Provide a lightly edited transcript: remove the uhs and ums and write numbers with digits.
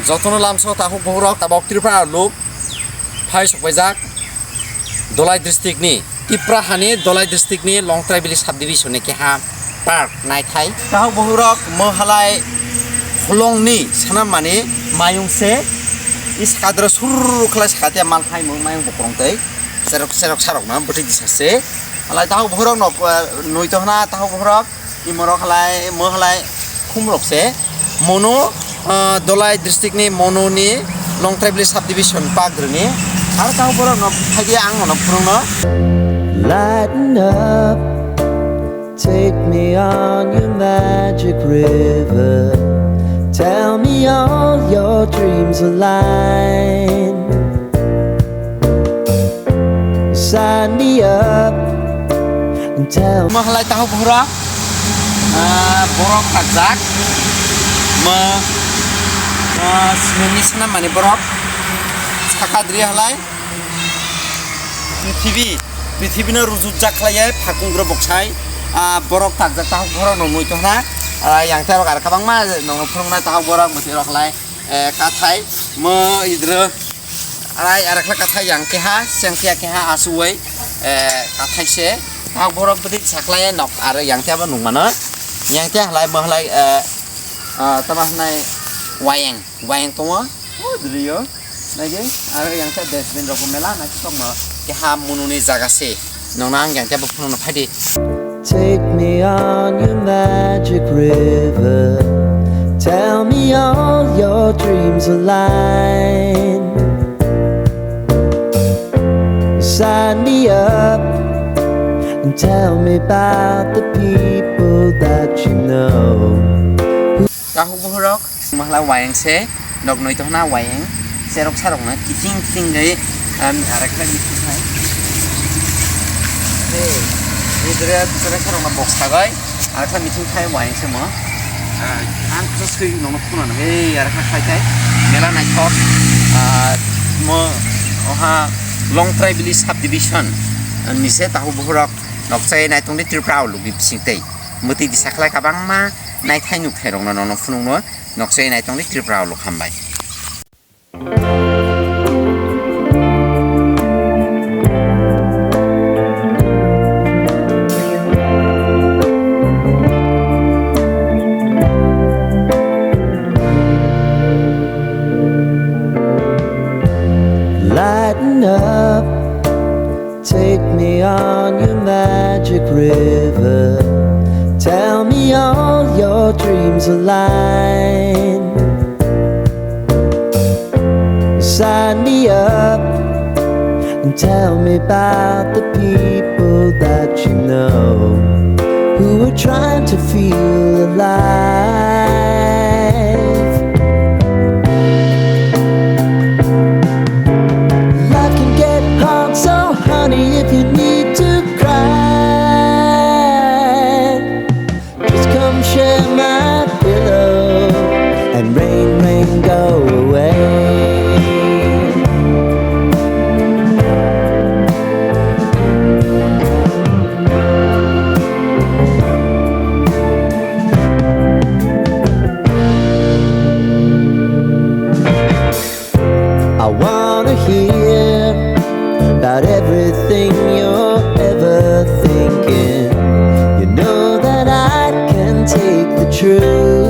যতনো লামসো তাহু বহুরক তাবক ত্রিপুরা লোক ফাই সবাইজাক দলাই ডিস্ट्रिक्टनि ত্রিপুরা हानि दलाई डिस्ट्रिक्टनि लं ट्राइबेल साब डिभिजननि केहा पार्क नायथाय ताहु बहुरक मोहालाय हलंनि सानाम माने मायुंसे इस काद्र सुरु खलाय साथे मालफाय मायुं बक्रंतै सेरक सेरक सारक ना बथि दिसासे आलाय ताहु बहुरक नयतहना ताहु बहुरक इमरक हालाय मोहालाय खुमरकसे मनो दलाई डिस्ट्रिक्टनि मनोनि लं ट्राइबेल साब डिभिजन पार्कनि आरो ताहु बहुरक फायदि आं न फुरंनो Lighten up, take me on your magic river. Tell me all your dreams align. Sign me up and tell me. Mahalai tahu bora, borok takzak, semenni sana mani borok, sakadri halai, पृथ्वीनो रुजुजाक खालाय फाकुंग्र बक्साय बरक ताकजाक ताहु बरक नमय तोना यांगता आरो खाबांमा नंग फुरंना ताहु बरक मथे रखलाय काथाय मो इद्रो आरो खला काथाय यांकेहा सेंकिया केहा आसुवै काथायसे ताहु बरक बदि साखलाय नक आरो यांताबो नंमानो यांता हलाय महलाय तमाहनाय वायें तङो द्रियो नायगे आरो यांता देसबिन रखम मेला नायसम केहा मुनुनि जागासे नंना आं यांता बफुनो फायदि Take me on your magic river. Tell me all your dreams align. Sign me up and tell me about the people that you know. Tahu buhrok mahla wayang se nok noi tohna wayang serok sarok na kiting gai arakla mitai इधर दूसरे सारों में box था गए आरखा meeting था wine से मो आंख तो स्क्रीन नोनो पुना ना हे आरखा खाई मेला नाइट थॉक मो वहाँ लॉन्ग ट्राइबल सब डिवीजन निसे ताहु बहुरक नक्साय नाइटोंनि त्रिपुरा लुबि सिंगते मति दिसाखलाय काबां मा नाइथाय नुथाय रंना नोनो फुनुनो नक्साय नाइटोंनि त्रिपुरा लु खामबाय Lighten up, take me on your magic river. Tell me all your dreams align. Sign me up and tell me about the people that you know who are trying to feel alive. Life can get hard, so honey, if you need to cry, just come share my pillow and rain, go away. I wanna hear about everything you're ever thinking. You know that I can take the truth.